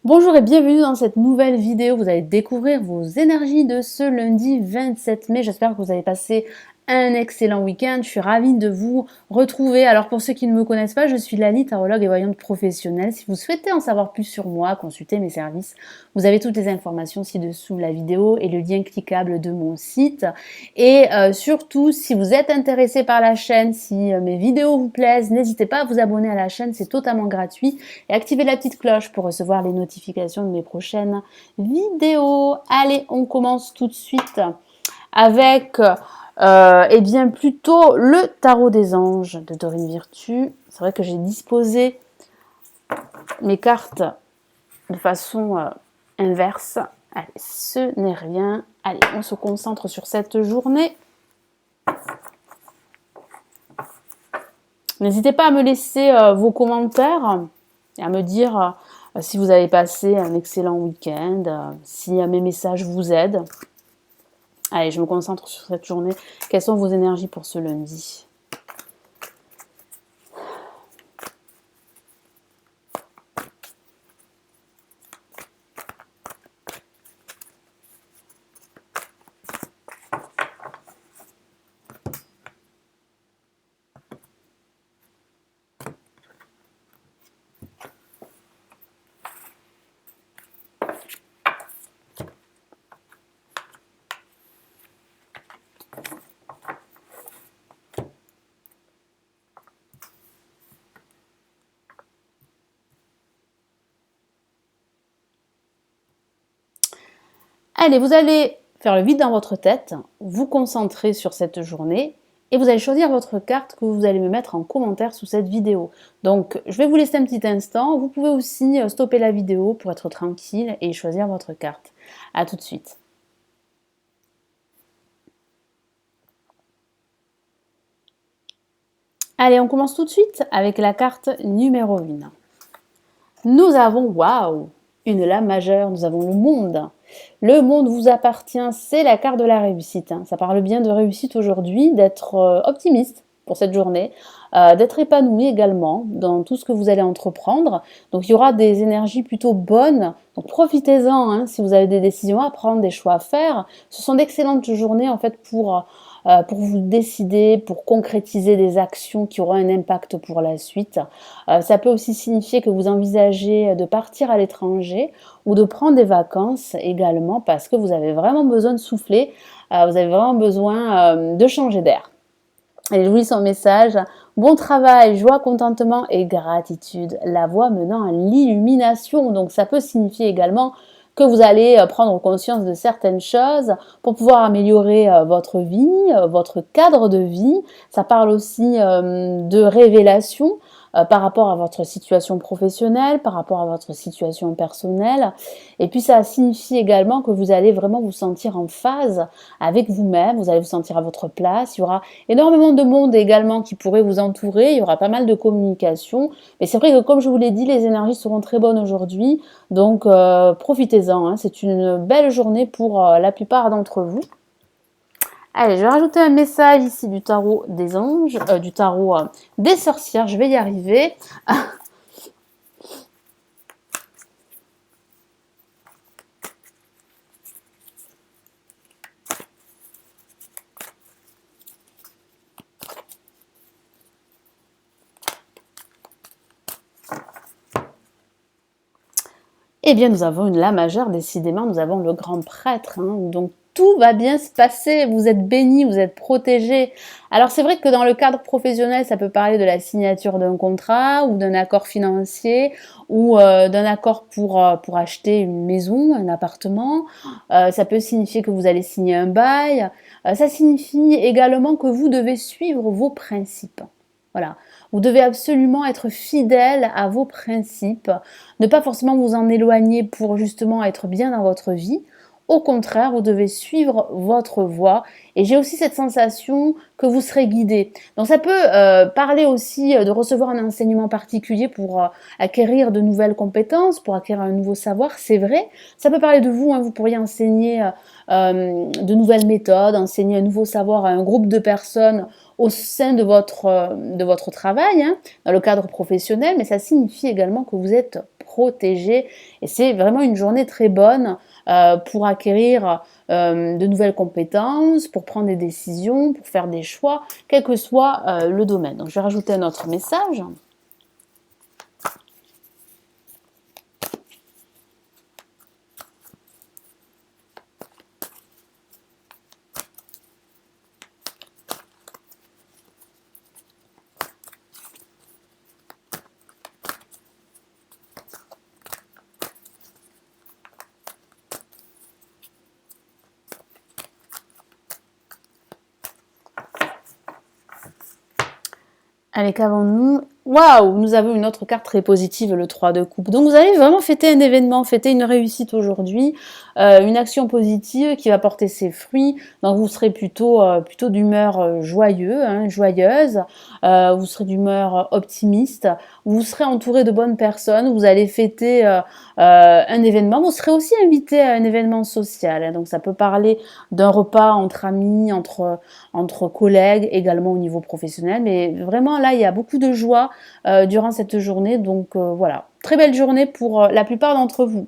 Bonjour et bienvenue dans cette nouvelle vidéo. Vous allez découvrir vos énergies de ce lundi 27 mai. J'espère que vous avez passé un excellent week-end. Je suis ravie de vous retrouver. Alors pour ceux qui ne me connaissent pas, je suis Lali, tarologue et voyante professionnelle. Si vous souhaitez en savoir plus sur moi, consultez mes services. Vous avez toutes les informations ci-dessous la vidéo et le lien cliquable de mon site. Et surtout, si vous êtes intéressé par la chaîne, si mes vidéos vous plaisent, n'hésitez pas à vous abonner à la chaîne, c'est totalement gratuit. Et activez la petite cloche pour recevoir les notifications de mes prochaines vidéos. Allez, on commence tout de suite avec eh bien plutôt le tarot des anges de Dorine Virtue. C'est vrai que j'ai disposé mes cartes de façon inverse. Allez, ce n'est rien. Allez, on se concentre sur cette journée. N'hésitez pas à me laisser vos commentaires et à me dire si vous avez passé un excellent week-end, si mes messages vous aident. Allez, je me concentre sur cette journée. Quelles sont vos énergies pour ce lundi ? Allez, vous allez faire le vide dans votre tête, vous concentrer sur cette journée et vous allez choisir votre carte que vous allez me mettre en commentaire sous cette vidéo. Donc, je vais vous laisser un petit instant. Vous pouvez aussi stopper la vidéo pour être tranquille et choisir votre carte. À tout de suite. Allez, on commence tout de suite avec la carte numéro 1. Nous avons, waouh, une lame majeure, nous avons le monde. Le monde vous appartient, c'est la carte de la réussite. Ça parle bien de réussite aujourd'hui, d'être optimiste pour cette journée, d'être épanoui également dans tout ce que vous allez entreprendre. Donc il y aura des énergies plutôt bonnes, donc profitez-en si vous avez des décisions à prendre, des choix à faire. Ce sont d'excellentes journées en fait pour vous décider, pour concrétiser des actions qui auront un impact pour la suite. Ça peut aussi signifier que vous envisagez de partir à l'étranger ou de prendre des vacances également parce que vous avez vraiment besoin de souffler, vous avez vraiment besoin de changer d'air. Et je vous lis son message. Bon travail, joie, contentement et gratitude. La voie menant à l'illumination. Donc ça peut signifier également que vous allez prendre conscience de certaines choses pour pouvoir améliorer votre vie, votre cadre de vie. Ça parle aussi de révélation par rapport à votre situation professionnelle, par rapport à votre situation personnelle. Et puis ça signifie également que vous allez vraiment vous sentir en phase avec vous-même, vous allez vous sentir à votre place. Il y aura énormément de monde également qui pourrait vous entourer, il y aura pas mal de communication. Mais c'est vrai que comme je vous l'ai dit, les énergies seront très bonnes aujourd'hui. Donc profitez-en, c'est une belle journée pour la plupart d'entre vous. Allez, je vais rajouter un message ici du tarot des anges, du tarot des sorcières, je vais y arriver. Eh bien, nous avons une lame majeure, décidément, nous avons le grand prêtre, donc tout va bien se passer, vous êtes bénis, vous êtes protégés. Alors c'est vrai que dans le cadre professionnel, ça peut parler de la signature d'un contrat ou d'un accord financier ou d'un accord pour acheter une maison, un appartement. Ça peut signifier que vous allez signer un bail. Ça signifie également que vous devez suivre vos principes. Voilà. Vous devez absolument être fidèle à vos principes, ne pas forcément vous en éloigner pour justement être bien dans votre vie. Au contraire, vous devez suivre votre voie. Et j'ai aussi cette sensation que vous serez guidé. Donc ça peut parler aussi de recevoir un enseignement particulier pour acquérir de nouvelles compétences, pour acquérir un nouveau savoir, c'est vrai. Ça peut parler de vous, vous pourriez enseigner de nouvelles méthodes, enseigner un nouveau savoir à un groupe de personnes au sein de votre travail, dans le cadre professionnel, mais ça signifie également que vous êtes protégé. Et c'est vraiment une journée très bonne pour acquérir de nouvelles compétences, pour prendre des décisions, pour faire des choix, quel que soit le domaine. Donc je vais rajouter un autre message. Allez, qu'avons-nous? Waouh, nous avons une autre carte très positive, le 3 de coupe. Donc vous allez vraiment fêter un événement, fêter une réussite aujourd'hui, une action positive qui va porter ses fruits. Donc vous serez plutôt d'humeur joyeuse, vous serez d'humeur optimiste, vous serez entouré de bonnes personnes, vous allez fêter un événement. Vous serez aussi invité à un événement social, hein. Donc ça peut parler d'un repas entre amis, entre collègues, également au niveau professionnel. Mais vraiment là, il y a beaucoup de joie durant cette journée. Donc voilà, très belle journée pour la plupart d'entre vous.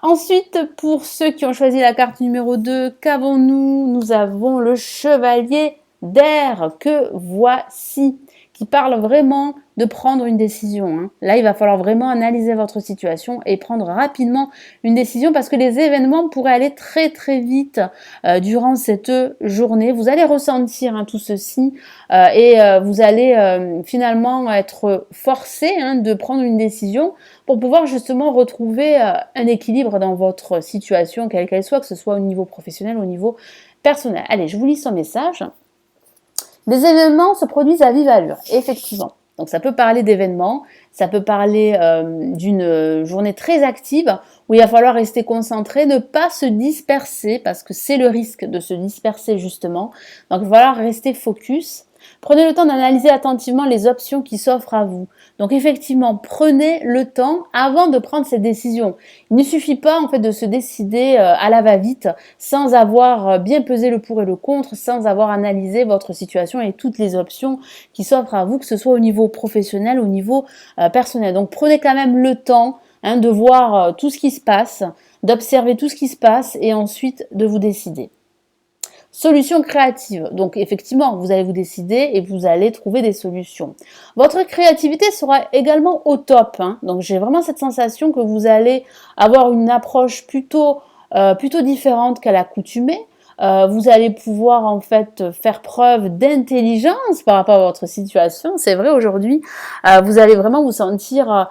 Ensuite, pour ceux qui ont choisi la carte numéro 2, qu'avons-nous? Nous avons le chevalier d'air, que voici, qui parle vraiment de prendre une décision, hein. Là, il va falloir vraiment analyser votre situation et prendre rapidement une décision parce que les événements pourraient aller très très vite durant cette journée. Vous allez ressentir tout ceci et vous allez finalement être forcé de prendre une décision pour pouvoir justement retrouver un équilibre dans votre situation, quelle qu'elle soit, que ce soit au niveau professionnel ou au niveau personnel. Allez, je vous lis son message. Des événements se produisent à vive allure, effectivement. Donc ça peut parler d'événements, ça peut parler d'une journée très active où il va falloir rester concentré, ne pas se disperser parce que c'est le risque de se disperser justement. Donc il va falloir rester focus. Prenez le temps d'analyser attentivement les options qui s'offrent à vous. Donc effectivement, prenez le temps avant de prendre cette décision. Il ne suffit pas en fait de se décider à la va-vite sans avoir bien pesé le pour et le contre, sans avoir analysé votre situation et toutes les options qui s'offrent à vous, que ce soit au niveau professionnel, au niveau personnel. Donc prenez quand même le temps de voir tout ce qui se passe, d'observer tout ce qui se passe et ensuite de vous décider. Solution créative. Donc effectivement, vous allez vous décider et vous allez trouver des solutions. Votre créativité sera également au top. Donc j'ai vraiment cette sensation que vous allez avoir une approche plutôt différente qu'à l'accoutumée. Vous allez pouvoir en fait faire preuve d'intelligence par rapport à votre situation. C'est vrai aujourd'hui, vous allez vraiment vous sentir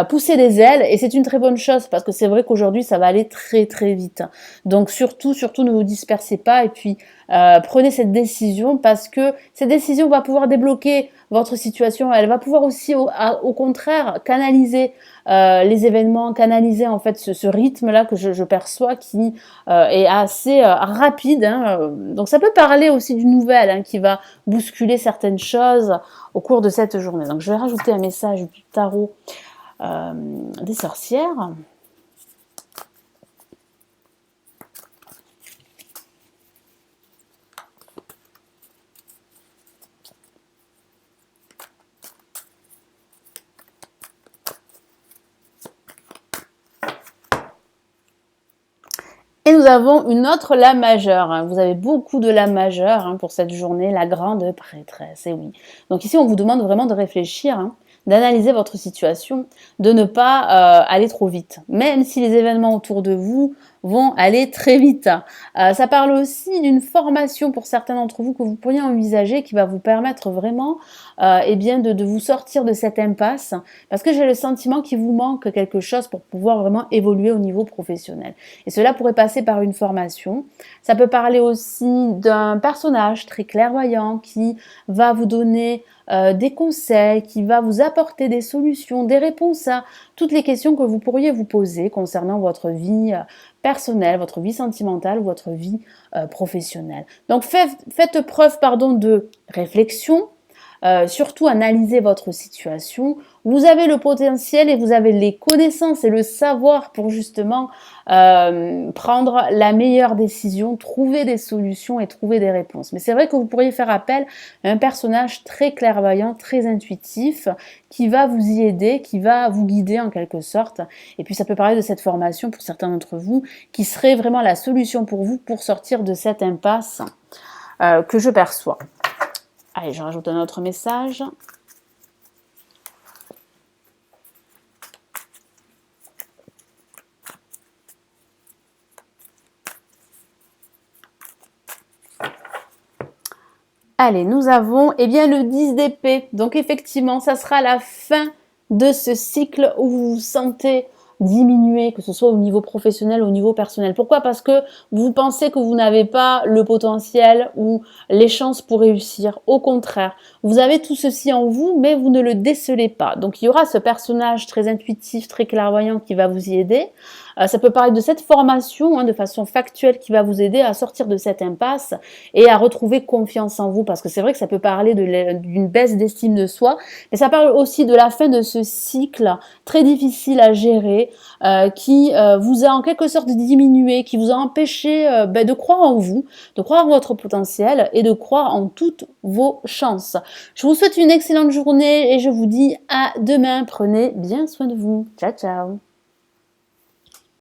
pousser des ailes et c'est une très bonne chose parce que c'est vrai qu'aujourd'hui ça va aller très très vite. Donc surtout ne vous dispersez pas et puis prenez cette décision parce que cette décision va pouvoir débloquer votre situation. Elle va pouvoir aussi au contraire canaliser les événements, canaliser en fait ce rythme-là que je perçois qui est assez rapide. Donc ça peut parler aussi d'une nouvelle qui va bousculer certaines choses au cours de cette journée. Donc je vais rajouter un message du tarot des sorcières. Et nous avons une autre lame majeure. Vous avez beaucoup de lames majeures pour cette journée, la grande prêtresse. Et oui. Donc ici, on vous demande vraiment de réfléchir, d'analyser votre situation, de ne pas aller trop vite, même si les événements autour de vous vont aller très vite. Ça parle aussi d'une formation pour certains d'entre vous que vous pourriez envisager qui va vous permettre vraiment de vous sortir de cette impasse parce que j'ai le sentiment qu'il vous manque quelque chose pour pouvoir vraiment évoluer au niveau professionnel. Et cela pourrait passer par une formation. Ça peut parler aussi d'un personnage très clairvoyant qui va vous donner des conseils, qui va vous apporter des solutions, des réponses à toutes les questions que vous pourriez vous poser concernant votre vie personnelle, votre vie sentimentale, votre vie professionnelle. Donc faites preuve de réflexion, surtout analyser votre situation. Vous avez le potentiel et vous avez les connaissances et le savoir pour justement prendre la meilleure décision, trouver des solutions et trouver des réponses. Mais c'est vrai que vous pourriez faire appel à un personnage très clairvoyant, très intuitif, qui va vous y aider, qui va vous guider en quelque sorte. Et puis ça peut parler de cette formation pour certains d'entre vous, qui serait vraiment la solution pour vous pour sortir de cette impasse que je perçois. Allez, je rajoute un autre message. Allez, nous avons le 10 d'épée. Donc effectivement, ça sera la fin de ce cycle où vous vous sentez diminuer, que ce soit au niveau professionnel ou au niveau personnel. Pourquoi? Parce que vous pensez que vous n'avez pas le potentiel ou les chances pour réussir. Au contraire, vous avez tout ceci en vous, mais vous ne le décelez pas. Donc il y aura ce personnage très intuitif, très clairvoyant qui va vous y aider. Ça peut parler de cette formation de façon factuelle qui va vous aider à sortir de cette impasse et à retrouver confiance en vous, parce que c'est vrai que ça peut parler d'une baisse d'estime de soi, mais ça parle aussi de la fin de ce cycle très difficile à gérer, qui vous a en quelque sorte diminué, qui vous a empêché de croire en vous, de croire en votre potentiel et de croire en toutes vos chances. Je vous souhaite une excellente journée et je vous dis à demain. Prenez bien soin de vous. Ciao, ciao.